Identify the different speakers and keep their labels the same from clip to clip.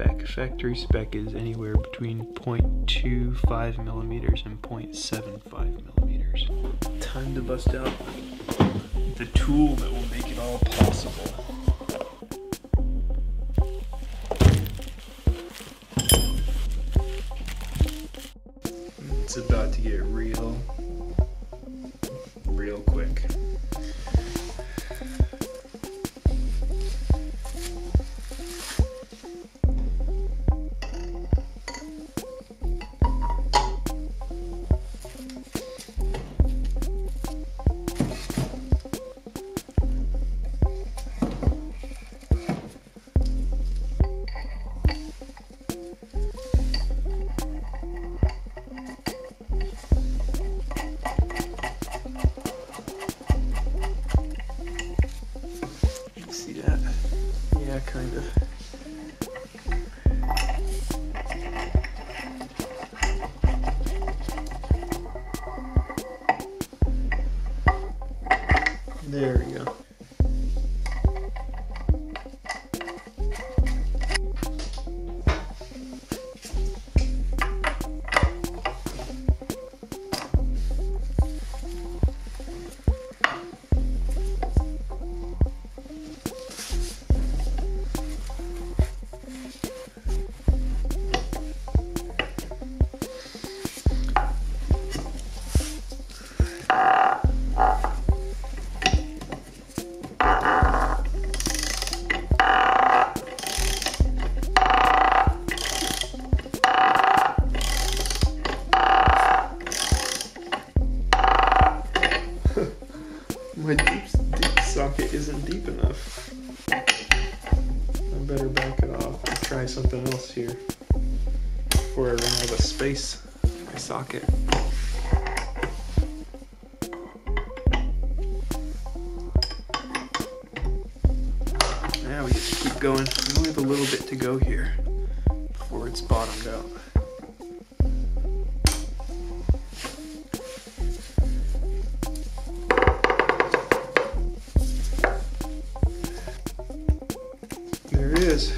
Speaker 1: spec. Factory spec is anywhere between 0.25 millimeters and 0.75 millimeters. Time to bust out the tool that will make it all possible. It's about to get real quick. See that? Yeah, kind of. There we go. My deep socket isn't deep enough. I better back it off and try something else here before I run out of space in my socket. Now we just keep going. We only have a little bit to go here before it's bottomed out. There it is.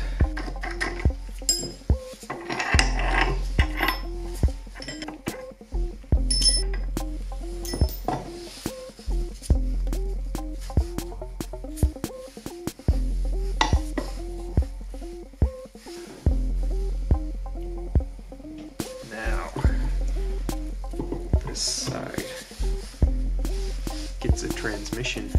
Speaker 1: Now, this side gets a transmission.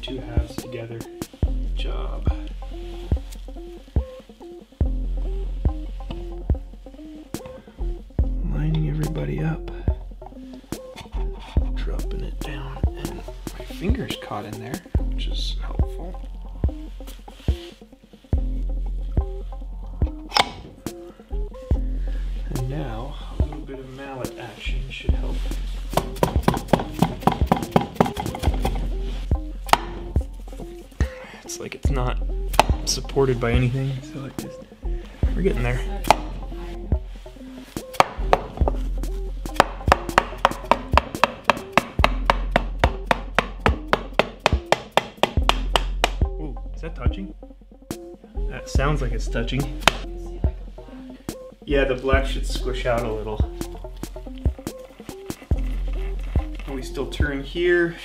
Speaker 1: two halves together. Good job. Lining everybody up. Dropping it down, and my fingers caught in there, which is helpful. And now a little bit of mallet action should help. It's like it's not supported by anything, so like this. We're getting there. Ooh, is that touching? That sounds like it's touching. Yeah, the black should squish out a little. And we still turn here.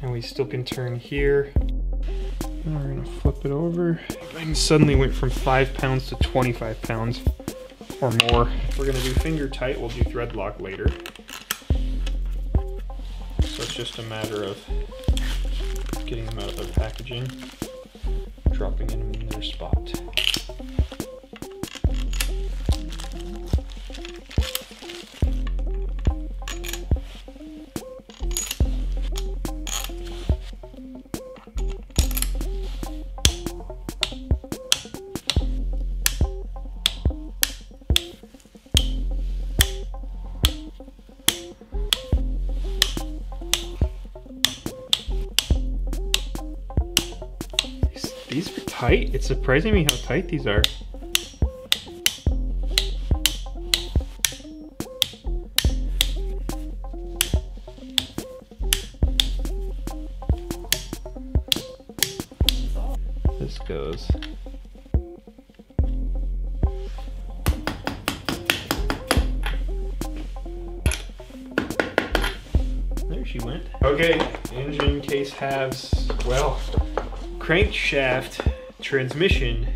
Speaker 1: And we still can turn here. And we're gonna flip it over. And suddenly went from 5 pounds to 25 pounds or more. We're gonna do finger tight, we'll do thread lock later. So it's just a matter of getting them out of their packaging, dropping them in their spot. These are tight. It's surprising me how tight these are. This goes. There she went. Okay, engine case halves, well, crankshaft, transmission,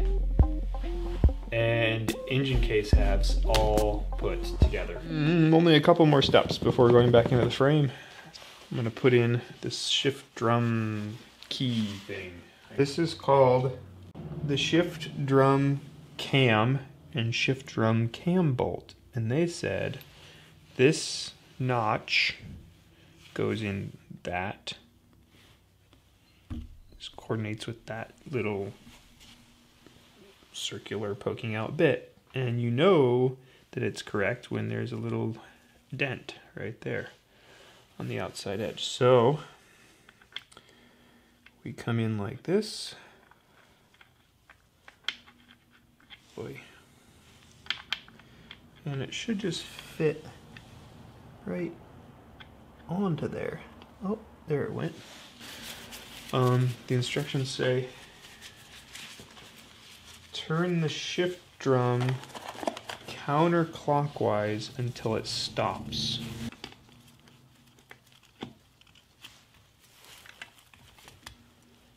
Speaker 1: and engine case halves all put together. Only a couple more steps before going back into the frame. I'm gonna put in this shift drum key thing. This is called the shift drum cam and shift drum cam bolt. And they said this notch goes in that. This coordinates with that little circular poking out bit. And you know that it's correct when there's a little dent right there on the outside edge. So we come in like this. Boy. And it should just fit right onto there. Oh, there it went. The instructions say turn the shift drum counterclockwise until it stops.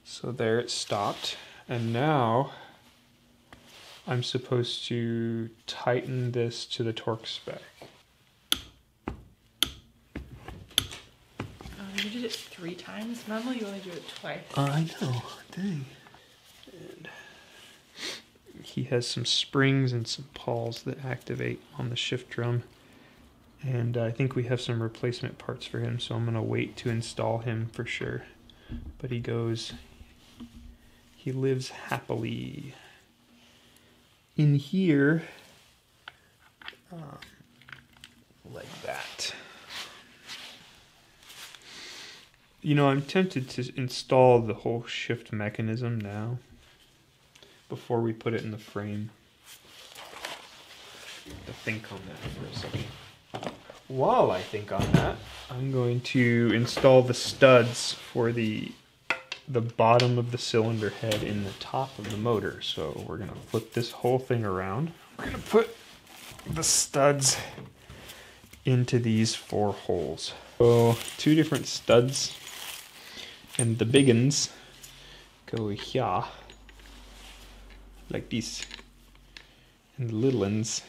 Speaker 1: So there it stopped, and now I'm supposed to tighten this to the torque spec.
Speaker 2: You did it 3 times. Normally you only do it twice.
Speaker 1: I know, dang. And he has some springs and some pawls that activate on the shift drum. And I think we have some replacement parts for him, so I'm gonna wait to install him for sure. But he lives happily in here, like that. You know, I'm tempted to install the whole shift mechanism now before we put it in the frame. To think on that for a second. While I think on that, I'm going to install the studs for the bottom of the cylinder head in the top of the motor. So we're gonna flip this whole thing around. We're gonna put the studs into these 4 holes. So 2 different studs, and the big ones go here, like this, and the little ones,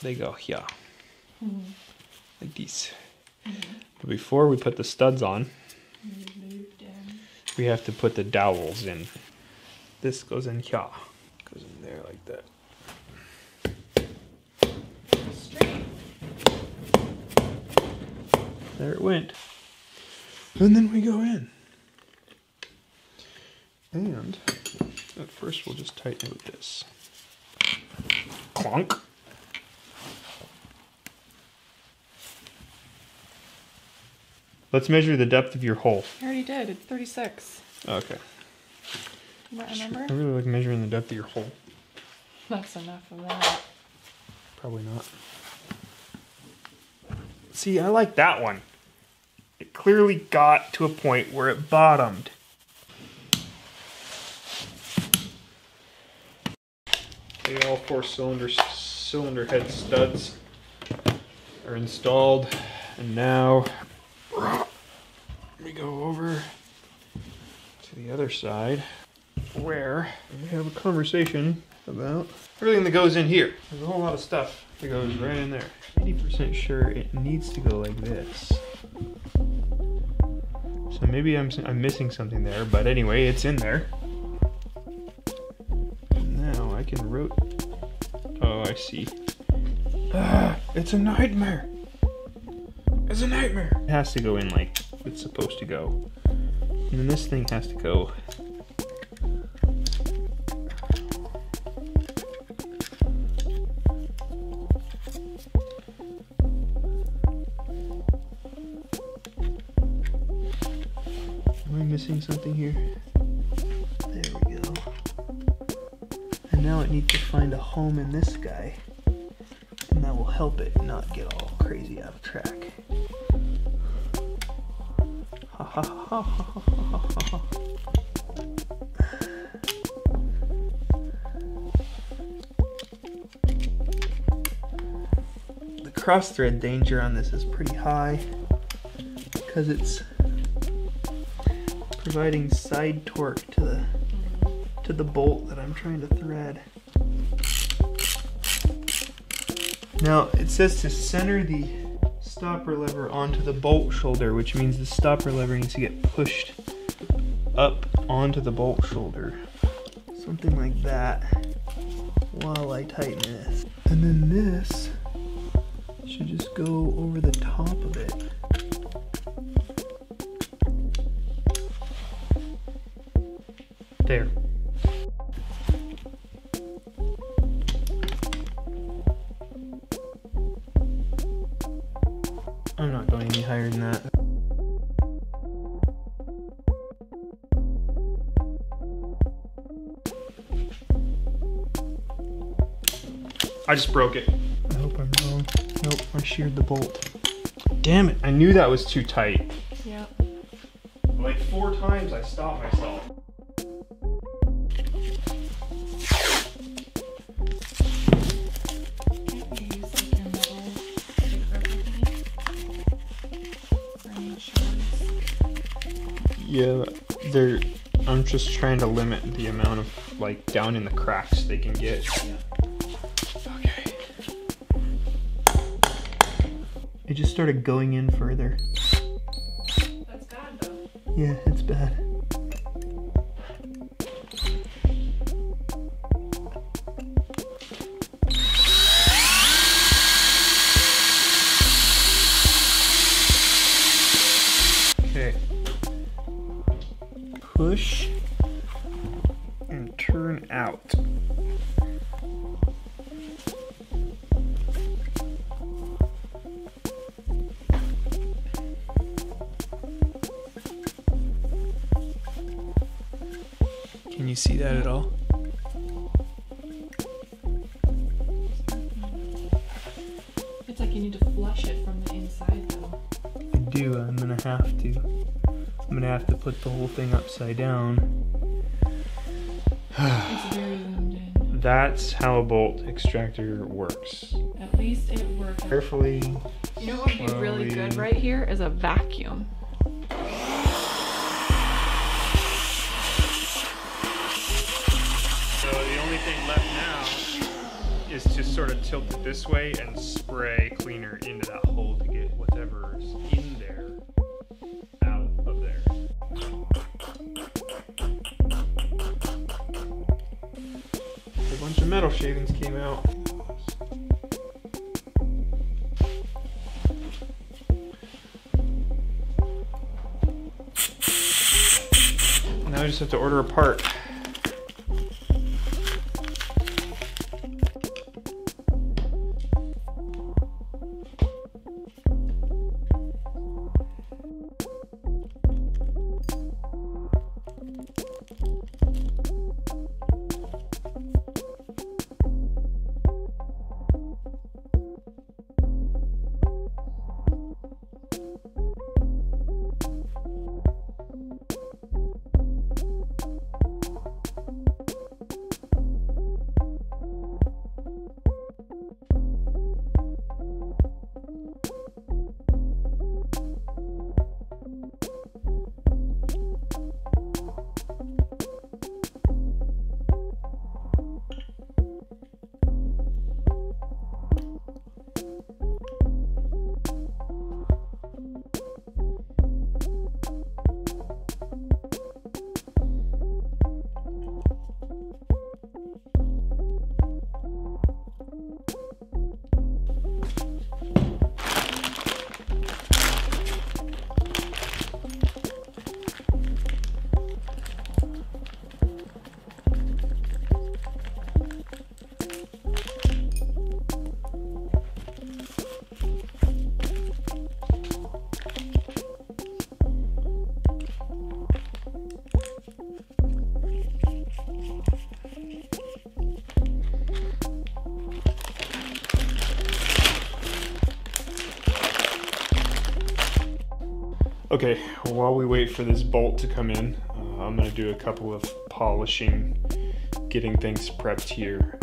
Speaker 1: they go here, like this. But before we put the studs on, we have to put the dowels in. This goes in here. Goes in there like that.
Speaker 2: Straight.
Speaker 1: There it went. And then we go in. And at first we'll just tighten it with this. Clunk. Let's measure the depth of your hole.
Speaker 2: I already did. It's 36.
Speaker 1: Okay.
Speaker 2: What, remember?
Speaker 1: I really like measuring the depth of your hole.
Speaker 2: That's enough of that.
Speaker 1: Probably not. See, I like that one. It clearly got to a point where it bottomed. Okay, all 4 cylinder head studs are installed, and now we go over to the other side where we have a conversation about everything that goes in here. There's a whole lot of stuff that goes right in there. 80% sure it needs to go like this. So maybe I'm missing something there, but anyway, it's in there. Now I can rotate. Oh, I see. It's a nightmare. It's a nightmare. It has to go in like it's supposed to go. And then this thing has to go. Am I missing something here? There we go. And now it needs to find a home in this guy. And that will help it not get all crazy out of track. Ha ha ha ha ha ha ha. The cross thread danger on this is pretty high because it's providing side torque to the bolt that I'm trying to thread. Now it says to center the stopper lever onto the bolt shoulder, which means the stopper lever needs to get pushed up onto the bolt shoulder. Something like that while I tighten this. And then this should just go over the top of it. There. I'm not going any higher than that. I just broke it. I hope I'm wrong. Nope, I sheared the bolt. Damn it, I knew that was too tight.
Speaker 2: Yep.
Speaker 1: Like 4 times I stopped myself.
Speaker 2: Can't you use like your metal sticker for any shards?
Speaker 1: Yeah, I'm just trying to limit the amount of like down in the cracks they can get.
Speaker 2: Yeah.
Speaker 1: Okay. It just started going in further.
Speaker 2: That's bad though.
Speaker 1: Yeah, it's bad. Okay. Push and turn out. Can you see that at all?
Speaker 2: It's like you need to flush it from the inside though.
Speaker 1: I do. I'm gonna have to. I'm gonna have to put the whole thing upside down.
Speaker 2: It's very zoomed in.
Speaker 1: That's how a bolt extractor works.
Speaker 2: At least it works.
Speaker 1: Carefully.
Speaker 2: You know what would be really
Speaker 1: slowly.
Speaker 2: good right here is a vacuum.
Speaker 1: So the only thing left now is to sort of tilt it this way and spray cleaner into that hole to get whatever's in metal shavings came out. Now I just have to order a part. Okay, while we wait for this bolt to come in, I'm going to do a couple of polishing, getting things prepped here,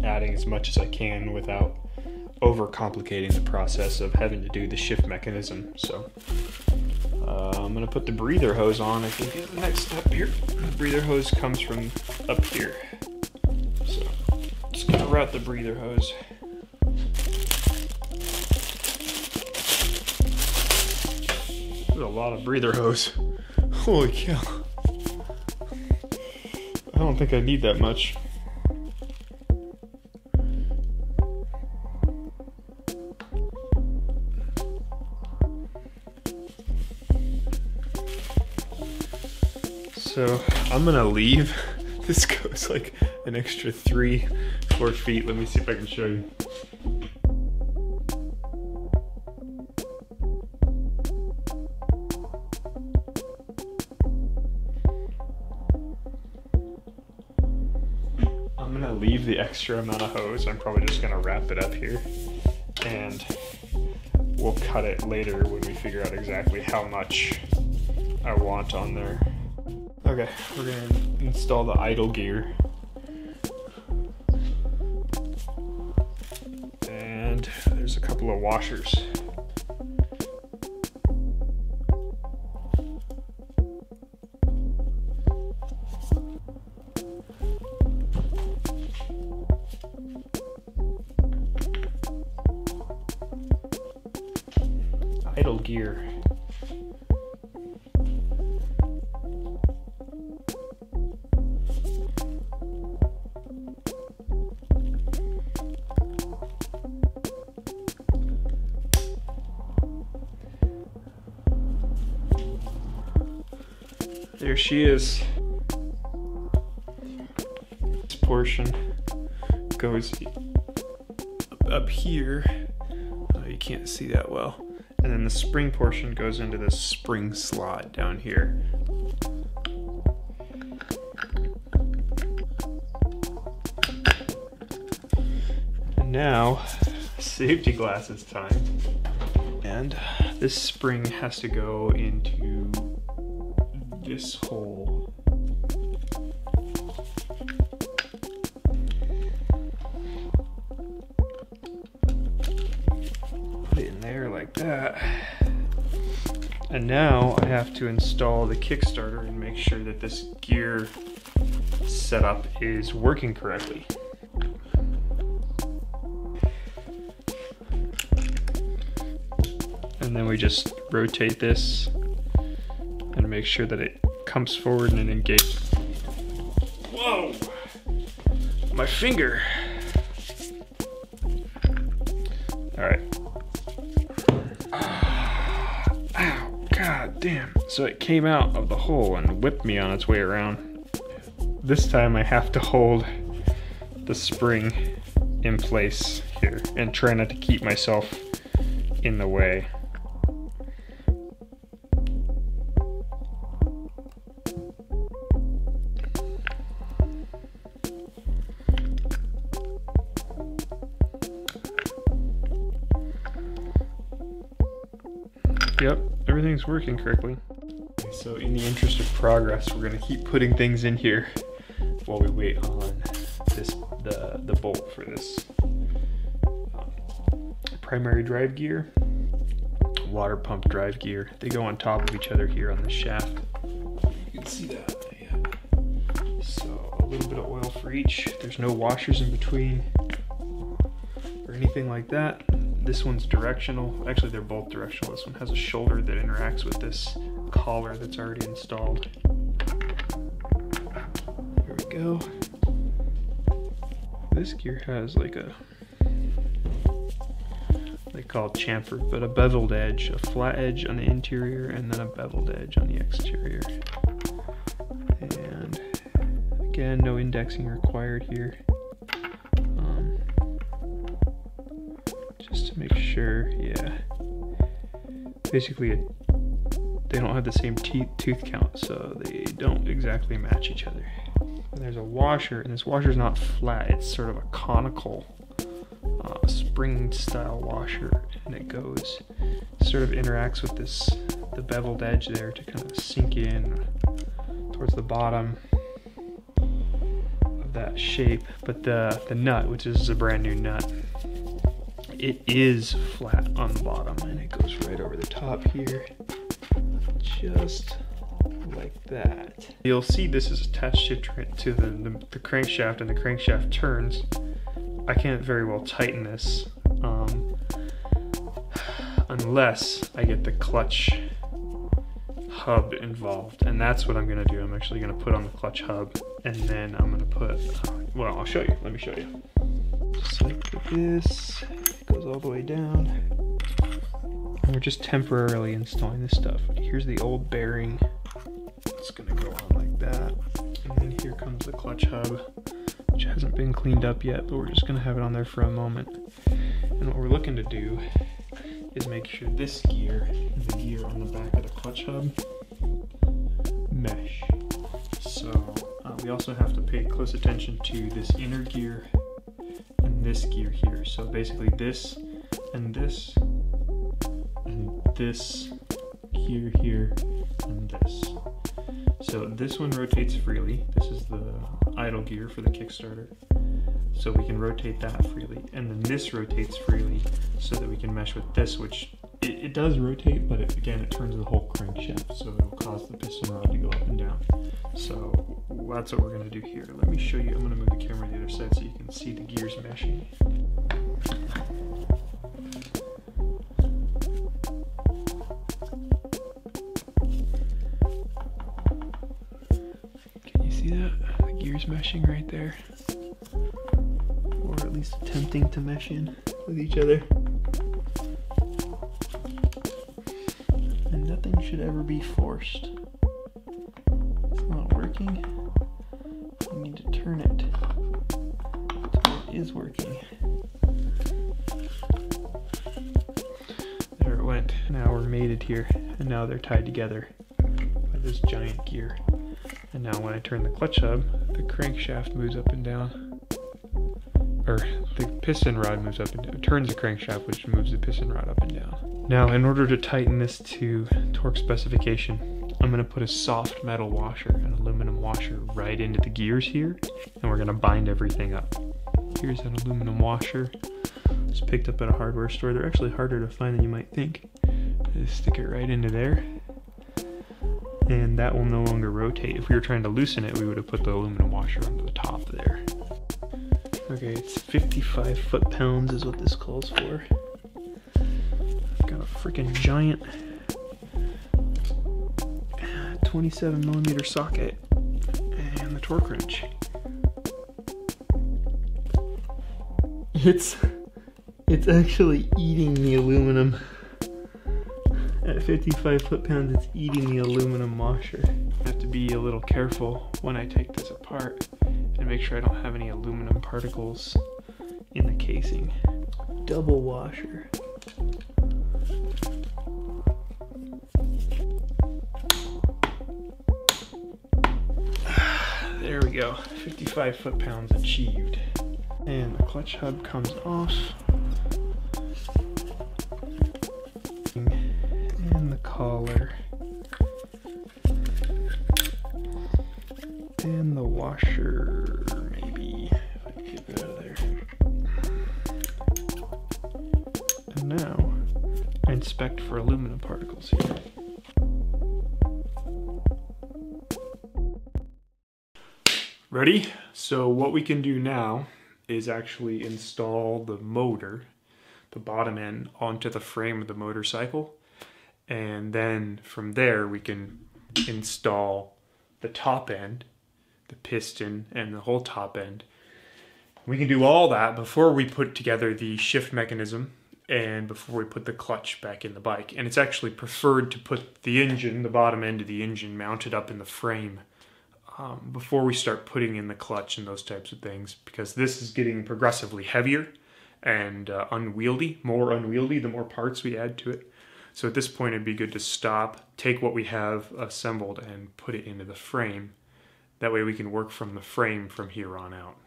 Speaker 1: adding as much as I can without overcomplicating the process of having to do the shift mechanism. So I'm going to put the breather hose on, I think is the next step here. The breather hose comes from up here. So just going to route the breather hose. A lot of breather hose. Holy cow. I don't think I need that much. So I'm gonna leave. This goes like an extra 3-4 feet. Let me see if I can show you. I'm gonna leave the extra amount of hose. I'm probably just gonna wrap it up here and we'll cut it later when we figure out exactly how much I want on there. Okay, we're gonna install the idle gear. And there's a couple of washers. Idle gear. There she is. This portion goes up here. Oh, you can't see that well. And then the spring portion goes into this spring slot down here. And now, safety glasses time. And this spring has to go into this hole. Put it in there like that. And now I have to install the Kickstarter and make sure that this gear setup is working correctly. And then we just rotate this and make sure that it comes forward and engages. Whoa! my finger. All right. Ow, god damn. So it came out of the hole and whipped me on its way around. This time I have to hold the spring in place here and try not to keep myself in the way. Yep, everything's working correctly. So in the interest of progress, we're gonna keep putting things in here while we wait on this the bolt for this primary drive gear, water pump drive gear. They go on top of each other here on the shaft. You can see that. Yeah. So a little bit of oil for each. There's no washers in between or anything like that. This one's directional. Actually, they're both directional. This one has a shoulder that interacts with this collar that's already installed. There we go. This gear has like a, they call it chamfer, but a beveled edge, a flat edge on the interior, and then a beveled edge on the exterior. And again, no indexing required here. Just to make sure, yeah. Basically, they don't have the same tooth count, so they don't exactly match each other. And there's a washer, and this washer is not flat, it's sort of a conical spring style washer, and it goes, sort of interacts with this, the beveled edge there to kind of sink in towards the bottom of that shape. But the nut, which is a brand new nut, it is flat on the bottom, and it goes right over the top here, just like that. You'll see this is attached to the crankshaft, and the crankshaft turns. I can't very well tighten this unless I get the clutch hub involved, and that's what I'm gonna do. I'm actually gonna put on the clutch hub, and then I'm gonna put, well, I'll show you. Let me show you. Just like this, it goes all the way down. And we're just temporarily installing this stuff. Here's the old bearing. It's gonna go on like that. And then here comes the clutch hub, which hasn't been cleaned up yet, but we're just gonna have it on there for a moment. And what we're looking to do is make sure this gear and the gear on the back of the clutch hub mesh. So we also have to pay close attention to this inner gear and this gear here. So basically this and this and this gear here and this. So this one rotates freely. This is the idle gear for the Kickstarter. So we can rotate that freely. And then this rotates freely so that we can mesh with this, which it does rotate, but again, it turns the whole crankshaft, so it'll cause the piston rod to go up and down. So that's what we're gonna do here. Let me show you. I'm gonna move the camera to the other side so you can see the gears meshing. Can you see that? The gears meshing right there. Or at least attempting to mesh in with each other. And nothing should ever be forced. It's not working. You need to turn it until it is working. There it went. Now we're mated here, and now they're tied together by this giant gear. And now when I turn the clutch hub, the crankshaft moves up and down. Or the piston rod moves up and down. It turns the crankshaft, which moves the piston rod up and down. Now, in order to tighten this to torque specification, I'm going to put a soft metal washer, an aluminum washer, right into the gears here, and we're going to bind everything up. Here's an aluminum washer. It's picked up at a hardware store. They're actually harder to find than you might think. Just stick it right into there, and that will no longer rotate. If we were trying to loosen it, we would have put the aluminum washer onto the top there. Okay, it's 55 foot-pounds is what this calls for. I've got a freaking giant 27mm socket and the torque wrench. It's actually eating the aluminum. At 55 foot-pounds, it's eating the aluminum washer. I have to be a little careful when I take this apart and make sure I don't have any aluminum particles in the casing. Double washer. There we go, 55 foot-pounds achieved. And the clutch hub comes off. And the collar. And the washer, maybe, if I can get it out of there. And now, I inspect for aluminum particles here. Ready? So what we can do now is actually install the motor, the bottom end, onto the frame of the motorcycle. And then from there we can install the top end, the piston, and the whole top end. We can do all that before we put together the shift mechanism and before we put the clutch back in the bike. And it's actually preferred to put the engine, the bottom end of the engine, mounted up in the frame before we start putting in the clutch and those types of things, because this is getting progressively heavier and unwieldy, more unwieldy the more parts we add to it. So at this point it'd be good to stop, take what we have assembled and put it into the frame. That way we can work from the frame from here on out.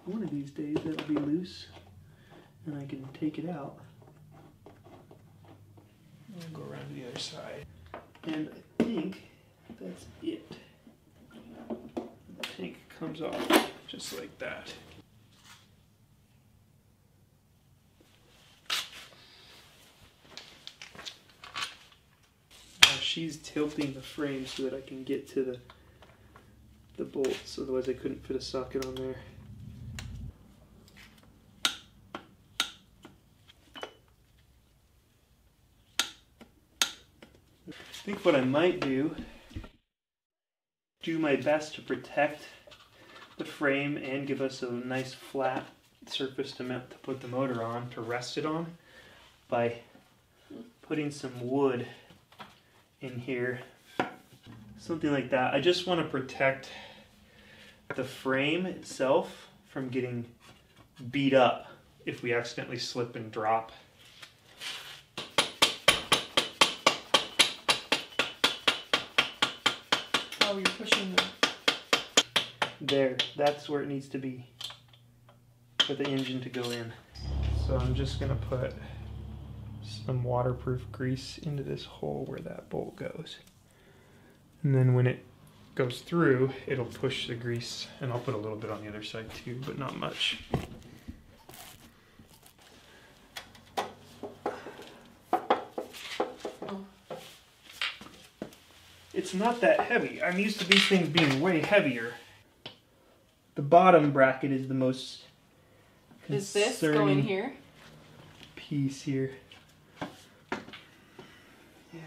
Speaker 1: One of these days that'll be loose and I can take it out. I'll go around to the other side. And I think that's it. The tank comes off just like that. Now she's tilting the frame so that I can get to the bolts, otherwise I couldn't fit a socket on there. I think what I might do my best to protect the frame and give us a nice flat surface to put the motor on, to rest it on, by putting some wood in here, something like that. I just want to protect the frame itself from getting beat up if we accidentally slip and drop.
Speaker 2: Oh, you're pushing the...
Speaker 1: There, that's where it needs to be for the engine to go in. So I'm just going to put some waterproof grease into this hole where that bolt goes. And then when it goes through, it'll push the grease, and I'll put a little bit on the other side too, but not much. It's not that heavy. I'm used to these things being way heavier. The bottom bracket is the most concerning.
Speaker 2: Is this going here?
Speaker 1: Piece here. Yeah.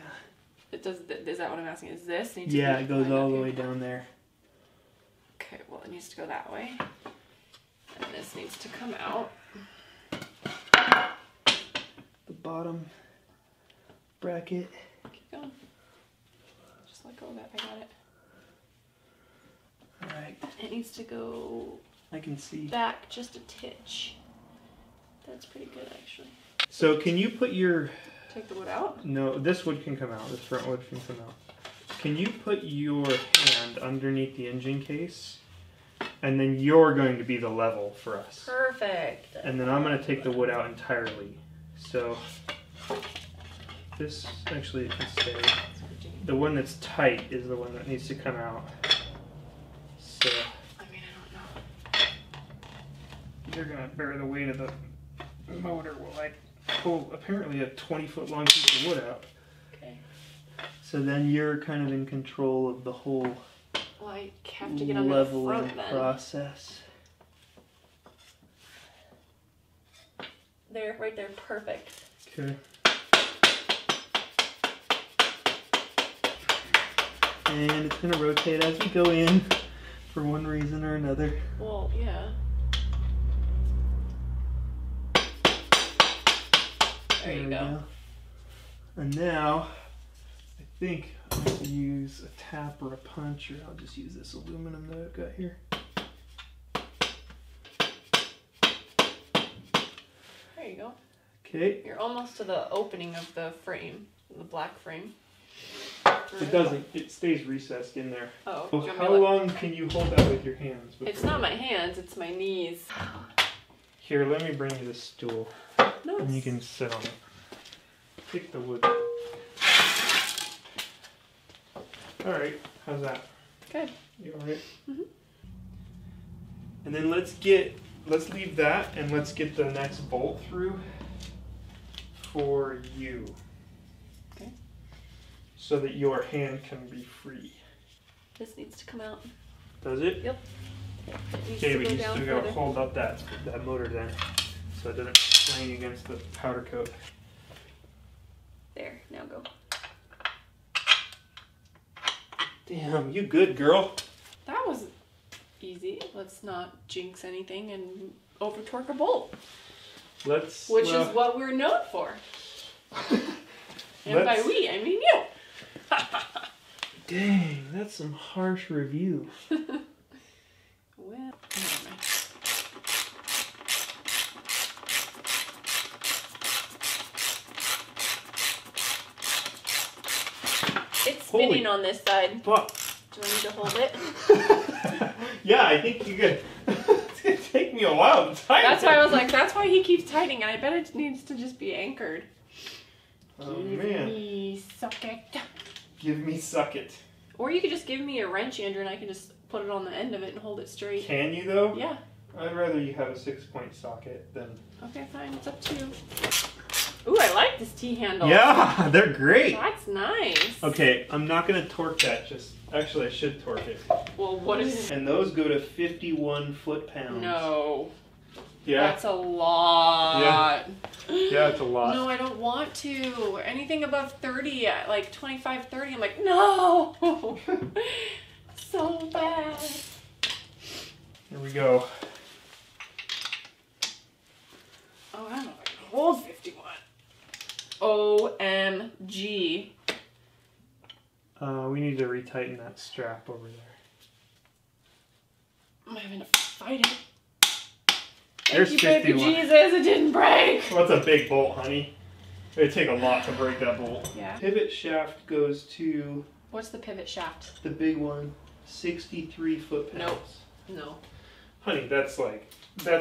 Speaker 2: It does. Is that what I'm asking? Is this need to
Speaker 1: Yeah,
Speaker 2: be
Speaker 1: it goes all the
Speaker 2: here?
Speaker 1: way down there.
Speaker 2: Okay, well it needs to go that way. And this needs to come out.
Speaker 1: The bottom bracket.
Speaker 2: Keep going. Just let go of it. I got it.
Speaker 1: Alright.
Speaker 2: It needs to go
Speaker 1: I can see.
Speaker 2: back just a titch. That's pretty good actually.
Speaker 1: So can you put your...
Speaker 2: Take the wood out?
Speaker 1: No, this wood can come out. This front wood can come out. Can you put your hand underneath the engine case? And then you're going to be the level for us.
Speaker 2: Perfect.
Speaker 1: And then I'm going to take the wood out entirely. So this actually can stay. The one that's tight is the one that needs to come out. So
Speaker 2: I mean, I don't know.
Speaker 1: you're going to bear the weight of the motor will like pull apparently a 20-foot long piece of wood out.
Speaker 2: Okay.
Speaker 1: So then you're kind of in control of the whole
Speaker 2: Well, I have to get under the
Speaker 1: leveling
Speaker 2: front then.
Speaker 1: process.
Speaker 2: There, right there, perfect.
Speaker 1: Okay. And it's going to rotate as we go in for one reason or another.
Speaker 2: Well, yeah. There you go.
Speaker 1: And now, I think I'm going to use a tap or a punch, or I'll just use this aluminum that I've got here.
Speaker 2: There you go.
Speaker 1: Okay.
Speaker 2: You're almost to the opening of the frame, the black frame.
Speaker 1: It doesn't. It stays recessed in there.
Speaker 2: Oh.
Speaker 1: So how long can you hold that with your hands?
Speaker 2: It's not my hands, it's my knees.
Speaker 1: Here, let me bring you the stool.
Speaker 2: No.
Speaker 1: And you can sit on it. Pick the wood. Alright, how's that?
Speaker 2: Good.
Speaker 1: You alright?
Speaker 2: Mm-hmm.
Speaker 1: And then let's leave that and let's get the next bolt through for you.
Speaker 2: Okay.
Speaker 1: So that your hand can be free.
Speaker 2: This needs to come out.
Speaker 1: Does it?
Speaker 2: Yep.
Speaker 1: Okay, but you still gotta hold up that motor then, so it doesn't clang against the powder coat.
Speaker 2: There, now go.
Speaker 1: Damn, you good, girl.
Speaker 2: That was easy. Let's not jinx anything and over torque a bolt.
Speaker 1: Which
Speaker 2: is what we're known for. And by we, I mean you.
Speaker 1: Dang, that's some harsh review.
Speaker 2: Well, never mind. It's spinning on this side.
Speaker 1: Fuck.
Speaker 2: Do I need to hold it?
Speaker 1: Yeah, I think you could. It's gonna take me a while to tighten.
Speaker 2: That's why I was like, that's why he keeps tightening, and I bet it needs to just be anchored.
Speaker 1: Oh,
Speaker 2: Give
Speaker 1: man.
Speaker 2: me socket.
Speaker 1: Give me suck it.
Speaker 2: Or you could just give me a wrench, Andrew, and I can just put it on the end of it and hold it straight.
Speaker 1: Can you though?
Speaker 2: Yeah.
Speaker 1: I'd rather you have a 6-point socket than.
Speaker 2: Okay, fine. It's up to you. Ooh, I like this T-handle.
Speaker 1: Yeah, they're great.
Speaker 2: That's nice.
Speaker 1: Okay, I'm not gonna torque that. Actually, I should torque it.
Speaker 2: Well, what is?
Speaker 1: And those go to 51 foot-pounds.
Speaker 2: No.
Speaker 1: Yeah.
Speaker 2: That's a lot.
Speaker 1: Yeah, it's a lot.
Speaker 2: No, I don't want to. Anything above 30, like 25, 30, I'm like, no. So bad.
Speaker 1: Here we go.
Speaker 2: Oh, I don't know if I can hold 51. OMG.
Speaker 1: We need to retighten that strap over there.
Speaker 2: I'm having to fight it.
Speaker 1: There's
Speaker 2: Thank you, baby
Speaker 1: 51.
Speaker 2: Jesus, it didn't break.
Speaker 1: Well, that's a big bolt, honey. It'd take a lot to break that bolt.
Speaker 2: Yeah.
Speaker 1: Pivot shaft goes to
Speaker 2: What's the pivot shaft?
Speaker 1: the big one, 63 foot-pounds.
Speaker 2: Nope. No.
Speaker 1: Honey, that's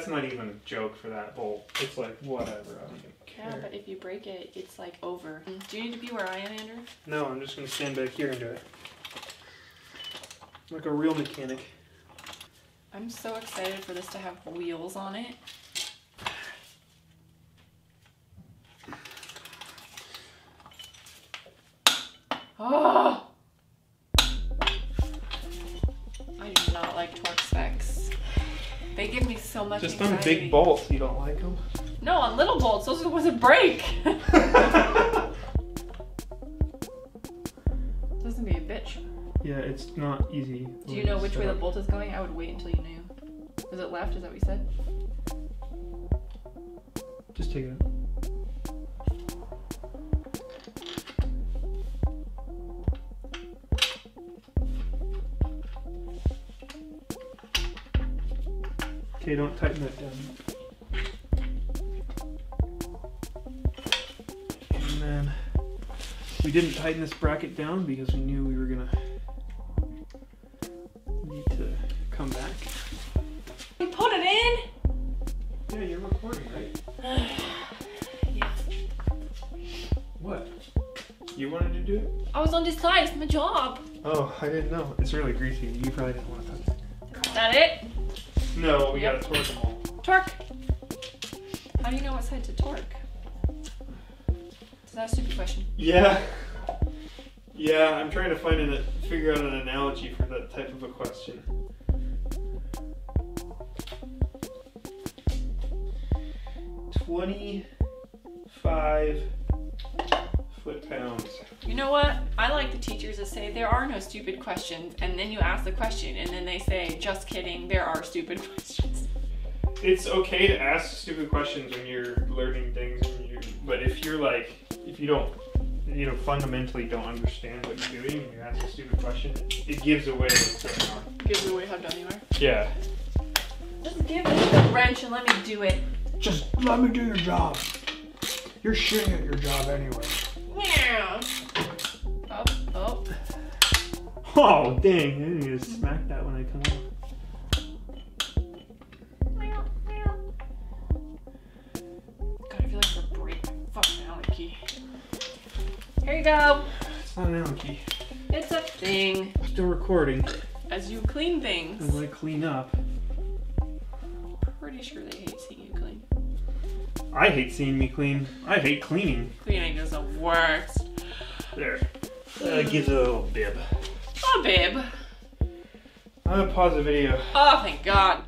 Speaker 1: not even a joke for that bolt. It's like, whatever, I don't even care.
Speaker 2: Yeah, but if you break it, it's like over. Do you need to be where I am, Andrew?
Speaker 1: No, I'm just going to stand back here and do it. Like a real mechanic.
Speaker 2: I'm so excited for this to have wheels on it. Oh! I do not like torque specs. They give me so much
Speaker 1: Just
Speaker 2: anxiety.
Speaker 1: on big bolts, you don't like them?
Speaker 2: No, on little bolts. Those are the ones that break. Doesn't be a bitch.
Speaker 1: Yeah, it's not easy.
Speaker 2: Do you know which way the bolt is going? I would wait until you knew. Is it left? Is that what you said?
Speaker 1: Just take it out. Okay, don't tighten that down. And then we didn't tighten this bracket down because we knew we were gonna need to come back.
Speaker 2: You put it in?
Speaker 1: Yeah, you're recording, right?
Speaker 2: Yeah.
Speaker 1: What? You wanted to do it?
Speaker 2: I was on this side. It's my job.
Speaker 1: Oh, I didn't know. It's really greasy. You probably didn't want to touch it.
Speaker 2: Is that it?
Speaker 1: No, we
Speaker 2: Yep.
Speaker 1: gotta torque them all.
Speaker 2: Torque. How do you know what side to torque? Is that a stupid question?
Speaker 1: Yeah. Yeah, I'm trying to figure out an analogy for that type of a question. 25 foot-pounds.
Speaker 2: You know what? I like the teachers that say there are no stupid questions, and then you ask the question, and then they say, just kidding, there are stupid questions.
Speaker 1: It's okay to ask stupid questions when you're learning things, but if you don't, fundamentally don't understand what you're doing and you ask a stupid question, it gives away what's going on.
Speaker 2: Gives away how dumb you are?
Speaker 1: Yeah.
Speaker 2: Just give me the wrench and let me do it.
Speaker 1: Just let me do your job. You're shitting at your job anyway.
Speaker 2: Yeah. Oh.
Speaker 1: Oh, dang. I need to smack that when I come up.
Speaker 2: God, I feel like I'm gonna break my fucking Allen key. Here you go.
Speaker 1: It's not an Allen key.
Speaker 2: It's a thing.
Speaker 1: Still recording.
Speaker 2: As you clean things.
Speaker 1: As I clean up.
Speaker 2: Pretty sure they hate seeing you clean.
Speaker 1: I hate seeing me clean. I hate cleaning.
Speaker 2: Cleaning is the worst.
Speaker 1: There. Gives it a little bib.
Speaker 2: Oh, babe.
Speaker 1: I'm gonna pause the video.
Speaker 2: Oh, thank God.